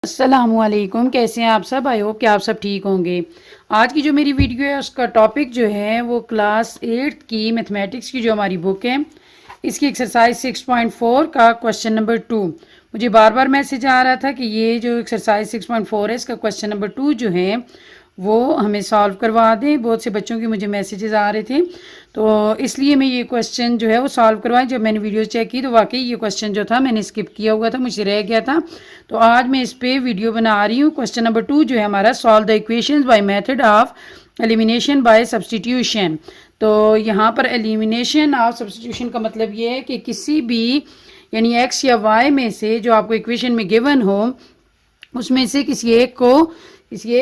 अस्सलामुअलैकुम, कैसे हैं आप सब। आई होप कि आप सब ठीक होंगे। आज की जो मेरी वीडियो है उसका टॉपिक जो है वो क्लास 8 की मैथमेटिक्स की जो हमारी बुक है इसकी एक्सरसाइज 6.4 का क्वेश्चन नंबर 2। मुझे बार बार मैसेज आ रहा था कि ये जो एक्सरसाइज 6.4 है इसका क्वेश्चन नंबर 2 जो है वो हमें सॉल्व करवा दें। बहुत से बच्चों के मुझे मैसेजेस आ रहे थे, तो इसलिए मैं ये क्वेश्चन जो है वो सॉल्व करवाएं। जब मैंने वीडियो चेक की तो वाकई ये क्वेश्चन जो था मैंने स्किप किया हुआ था, मुझे रह गया था। तो आज मैं इस पे वीडियो बना रही हूँ। क्वेश्चन नंबर 2 जो है हमारा, solve the equations by method of elimination by substitution. तो यहाँ पर एलिमिनेशन ऑफ सब्सटीट्यूशन का मतलब ये है कि किसी भी यानी एक्स या वाई में से जो आपको इक्वेशन में गिवन हो उसमें से किसी एक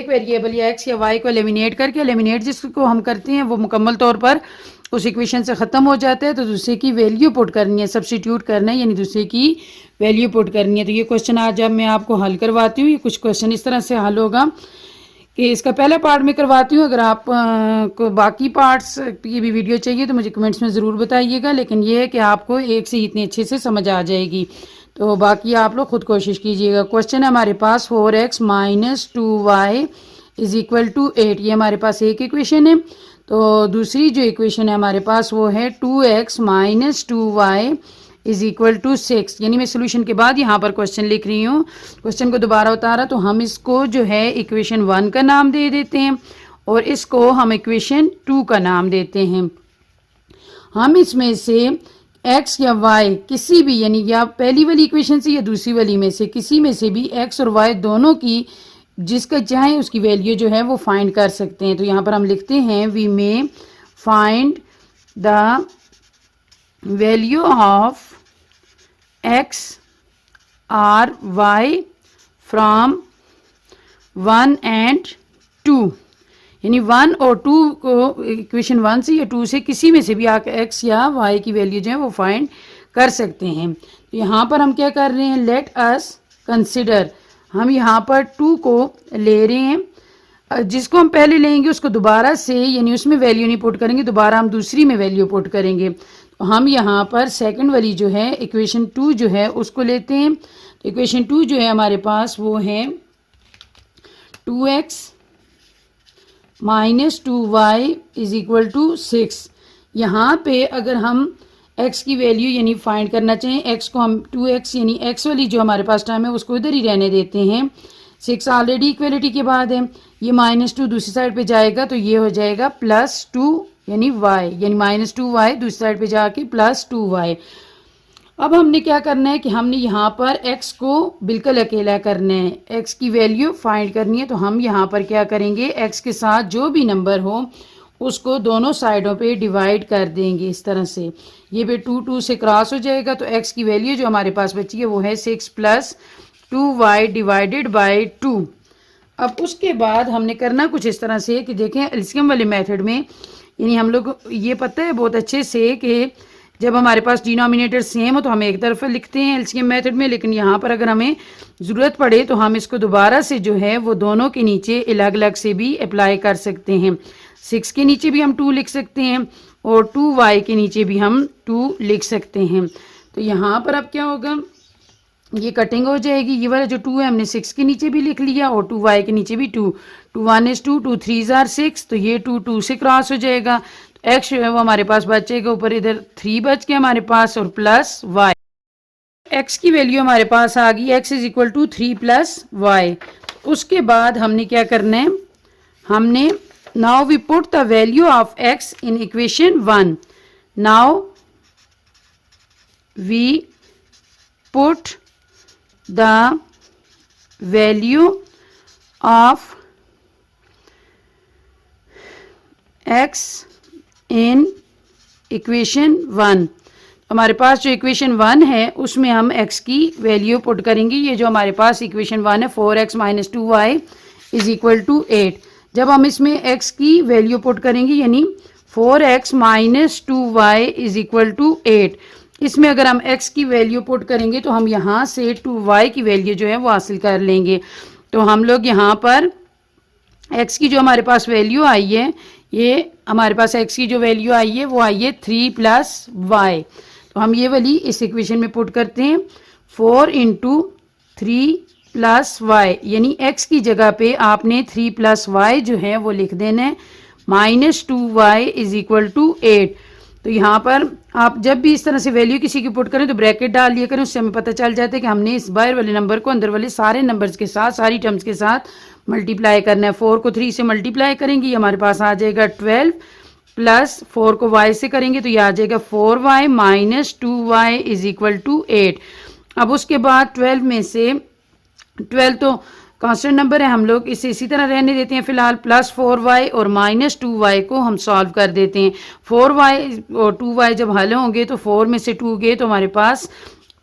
वेरिएबल या एक्स या वाई को एलिमिनेट करके, एलिमिनेट जिसको हम करते हैं वो मुकम्मल तौर पर उस इक्वेशन से ख़त्म हो जाता है, तो दूसरे की वैल्यू पुट करनी है, सब्स्टिट्यूट करना है, यानी दूसरे की वैल्यू पुट करनी है। तो ये क्वेश्चन आज जब मैं आपको हल करवाती हूँ, ये कुछ क्वेश्चन इस तरह से हल होगा कि इसका पहला पार्ट में करवाती हूँ। अगर आप को बाकी पार्ट्स की भी वीडियो चाहिए तो मुझे कमेंट्स में ज़रूर बताइएगा, लेकिन ये है कि आपको एक से इतने अच्छे से समझ आ जाएगी। तो बाकी आप लोग खुद कोशिश कीजिएगा। क्वेश्चन है हमारे पास 4x - 2y = 8। ये हमारे पास एक इक्वेशन है। तो दूसरी जो इक्वेशन है हमारे पास वो है 2x - 2y = 6। यानी मैं सोल्यूशन के बाद यहाँ पर क्वेश्चन लिख रही हूँ, क्वेश्चन को दोबारा उतारा। तो हम इसको जो है इक्वेशन 1 का नाम दे देते हैं और इसको हम इक्वेशन 2 का नाम देते हैं। हम इसमें से x या y किसी भी, यानी या पहली वाली इक्वेशन से या दूसरी वाली में से किसी में से भी x और y दोनों की जिसका चाहे उसकी वैल्यू जो है वो फाइंड कर सकते हैं। तो यहाँ पर हम लिखते हैं we may find the value of x और y फ्रॉम 1 and 2। यानी 1 और 2 को इक्वेशन 1 से या 2 से किसी में से भी आप x या y की वैल्यू जो है वो फाइंड कर सकते हैं। तो यहाँ पर हम क्या कर रहे हैं, लेट अस कंसिडर, हम यहाँ पर 2 को ले रहे हैं। जिसको हम पहले लेंगे उसको दोबारा से, यानी उसमें वैल्यू नहीं पुट करेंगे, दोबारा हम दूसरी में वैल्यू पुट करेंगे। तो हम यहाँ पर सेकंड वाली जो है इक्वेशन 2 जो है उसको लेते हैं। तो इक्वेशन 2 जो है हमारे पास वो है 2x - 2y = 6। यहाँ पे अगर हम x की वैल्यू यानी फाइंड करना चाहें, x को हम 2x यानी x वाली जो हमारे पास टर्म है उसको इधर ही रहने देते हैं। 6 ऑलरेडी इक्वलिटी के बाद है, ये -2 दूसरी साइड पे जाएगा तो ये हो जाएगा +2 यानी y, यानी -2y दूसरी साइड पे जाके +2y। अब हमने क्या करना है कि हमने यहाँ पर x को बिल्कुल अकेला करना है, x की वैल्यू फाइंड करनी है। तो हम यहाँ पर क्या करेंगे, x के साथ जो भी नंबर हो उसको दोनों साइडों पे डिवाइड कर देंगे इस तरह से। ये भी 2 से क्रॉस हो जाएगा, तो x की वैल्यू जो हमारे पास बची है वो है 6 + 2y / 2। अब उसके बाद हमने करना कुछ इस तरह से कि देखें एलसीएम वाले मेथड में, यानी हम लोग ये पता है बहुत अच्छे से कि जब हमारे पास डिनोमिनेटर सेम हो तो हम एक तरफ लिखते हैं एलसीएम मेथड में, लेकिन यहाँ पर अगर हमें ज़रूरत पड़े तो हम इसको दोबारा से जो है वो दोनों के नीचे अलग अलग से भी अप्लाई कर सकते हैं। 6 के नीचे भी हम 2 लिख सकते हैं और 2y के नीचे भी हम 2 लिख सकते हैं। तो यहाँ पर अब क्या होगा, ये कटिंग हो जाएगी। ये वाला जो 2 है हमने 6 के नीचे भी लिख लिया और 2y के नीचे भी 2। 2 1 is 2, 2 3 are 6, तो ये 2 से क्रॉस हो जाएगा। तो x जो है वो हमारे पास बचेगा, ऊपर इधर 3 बच गया हमारे पास और प्लस y। x की वैल्यू हमारे पास आ गई, x = 3 + y। उसके बाद हमने क्या करना है, हमने now we put the value of x in equation 1। Now we put the value of x in equation 1। हमारे पास जो इक्वेशन 1 है उसमें हम x की वैल्यू पुट करेंगे। ये जो हमारे पास इक्वेशन 1 है 4x - 2y = 8। जब हम इसमें x की वैल्यू पुट करेंगे यानी 4x - 2y = 8, इसमें अगर हम x की वैल्यू पुट करेंगे तो हम यहाँ से 2y की वैल्यू जो है वो हासिल कर लेंगे। तो हम लोग यहाँ पर x की जो हमारे पास वैल्यू आई है, ये हमारे पास x की जो वैल्यू आई है वो आई है 3 + y। तो हम ये वाली इस इक्वेशन में पुट करते हैं, 4 × 3 प्लस वाई, यानी x की जगह पे आपने 3 प्लस वाई जो है वो लिख देना है। -2y is equal to 8। तो यहाँ पर आप जब भी इस तरह से वैल्यू किसी की पुट करें तो ब्रैकेट डाल लिया करें, उससे हमें पता चल जाता है कि हमने इस बाहर वाले नंबर को अंदर वाले सारे नंबर्स के साथ, सारी टर्म्स के साथ मल्टीप्लाई करना है। 4 को 3 से मल्टीप्लाई करेंगे, ये हमारे पास आ जाएगा 12, प्लस 4 को y से करेंगे तो ये आ जाएगा 4y minus 2y is equal to 8। अब उसके बाद 12 में से 12 तो कांस्टेंट नंबर है, हम लोग इसे इसी तरह रहने देते हैं फिलहाल। प्लस 4y और माइनस 2y को हम सॉल्व कर देते हैं। 4y और 2y जब हल होंगे तो 4 में से 2 गए तो हमारे पास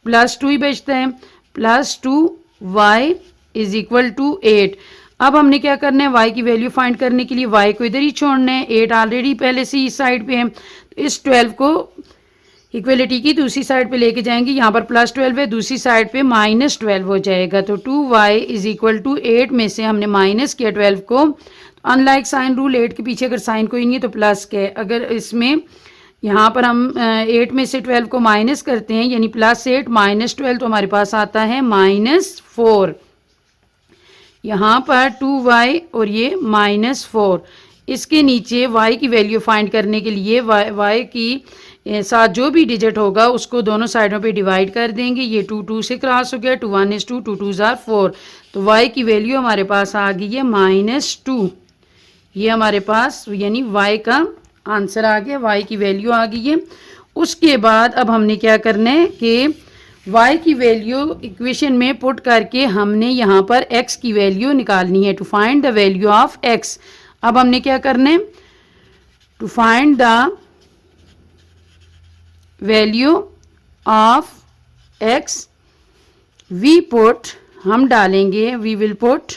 प्लस 2 ही बचता है। Plus 2y is equal to 8। अब हमने क्या करना है, y की वैल्यू फाइंड करने के लिए y को इधर ही छोड़ना है। 8 ऑलरेडी पहले से इस साइड पे है, तो इस 12 को इक्वलिटी की दूसरी साइड पे लेके जाएंगे। यहाँ पर प्लस 12 है, दूसरी साइड पे माइनस 12 हो जाएगा। तो 2y इज इक्वल टू 8 में से हमने माइनस किया 12 को। अनलाइक साइन रूल, 8 के पीछे अगर साइन कोई नहीं है तो प्लस के, अगर इसमें यहाँ पर हम 8 में से 12 को माइनस करते हैं, यानी प्लस 8 माइनस 12, तो हमारे पास आता है -4। यहाँ पर 2y और ये -4। इसके नीचे y की वैल्यू फाइंड करने के लिए y की साथ जो भी डिजिट होगा उसको दोनों साइडों पे डिवाइड कर देंगे। ये 2 2 से क्रॉस हो गया, 2 1 is 2, 2 2 are 4। तो y की वैल्यू हमारे पास आ गई है -2। ये हमारे पास यानी y का आंसर आ गया, y की वैल्यू आ गई है। उसके बाद अब हमने क्या करना है कि y की वैल्यू इक्वेशन में पुट करके हमने यहाँ पर x की वैल्यू निकालनी है। To find the value of x, अब हमने क्या करना है, to find the value of x we put, हम डालेंगे, we will put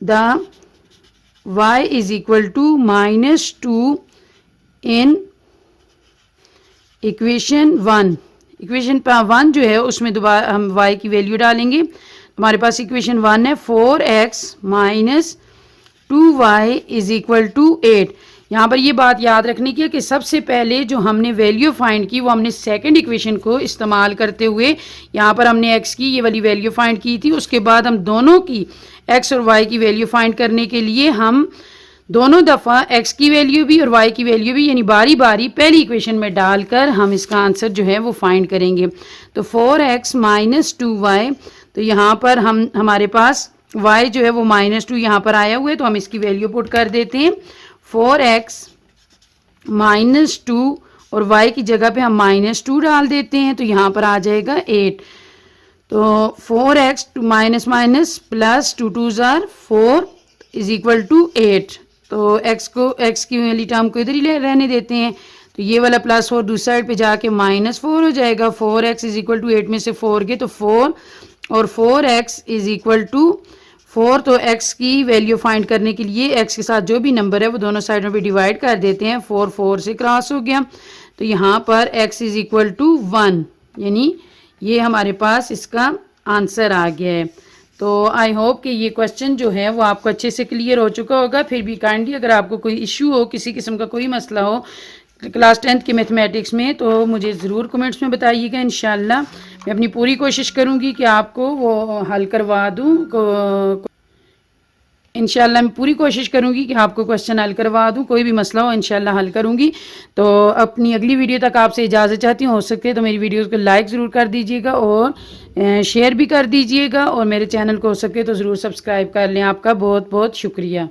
the y is equal to -2 in equation 1। Equation 1 जो है उसमें दोबारा हम y की वैल्यू डालेंगे। हमारे पास इक्वेशन 1 है 4x minus 2y is equal to 8। यहाँ पर ये बात याद रखने की है कि सबसे पहले जो हमने वैल्यू फाइंड की वो हमने सेकंड इक्वेशन को इस्तेमाल करते हुए, यहाँ पर हमने x की ये वाली वैल्यू फाइंड की थी। उसके बाद हम दोनों की x और y की वैल्यू फाइंड करने के लिए हम दोनों दफ़ा x की वैल्यू भी और y की वैल्यू भी यानी बारी बारी पहली इक्वेशन में डालकर हम इसका आंसर जो है वो फाइंड करेंगे। तो 4x माइनस 2y, तो यहाँ पर हमारे पास y जो है वो -2 यहाँ पर आया हुआ है, तो हम इसकी वैल्यू पुट कर देते हैं। 4x -2 और y की जगह पे हम -2 डाल देते हैं, तो यहाँ पर आ जाएगा 8। तो 4x minus minus plus 2 2s are 4 is equal to 8। तो x की वाली टर्म को इधर ही रहने देते हैं, तो ये वाला +4 दूसरी साइड पे जाके -4 हो जाएगा। 4x इज इक्वल टू 8 में से 4 गए तो 4 और 4x इज इक्वल टू 4। तो x की वैल्यू फाइंड करने के लिए x के साथ जो भी नंबर है वो दोनों साइडों पे डिवाइड कर देते हैं। 4 4 से क्रॉस हो गया, तो यहाँ पर x इज इक्वल टू 1, यानी ये हमारे पास इसका आंसर आ गया है। तो आई होप कि ये क्वेश्चन जो है वो आपको अच्छे से क्लियर हो चुका होगा। फिर भी काइंडली अगर आपको कोई इशू हो, किसी किस्म का कोई मसला हो क्लास 10th के मैथमेटिक्स में, तो मुझे ज़रूर कमेंट्स में बताइएगा। इंशाल्लाह मैं अपनी पूरी कोशिश करूँगी कि आपको वो हल करवा दूँ। इंशाल्लाह मैं पूरी कोशिश करूँगी कि आपको क्वेश्चन हल करवा दूँ, कोई भी मसला हो इंशाल्लाह हल करूँगी। तो अपनी अगली वीडियो तक आपसे इजाज़त चाहती हूँ। हो सके तो मेरी वीडियोस को लाइक ज़रूर कर दीजिएगा और शेयर भी कर दीजिएगा, और मेरे चैनल को हो सके तो ज़रूर सब्सक्राइब कर लें। आपका बहुत बहुत शुक्रिया।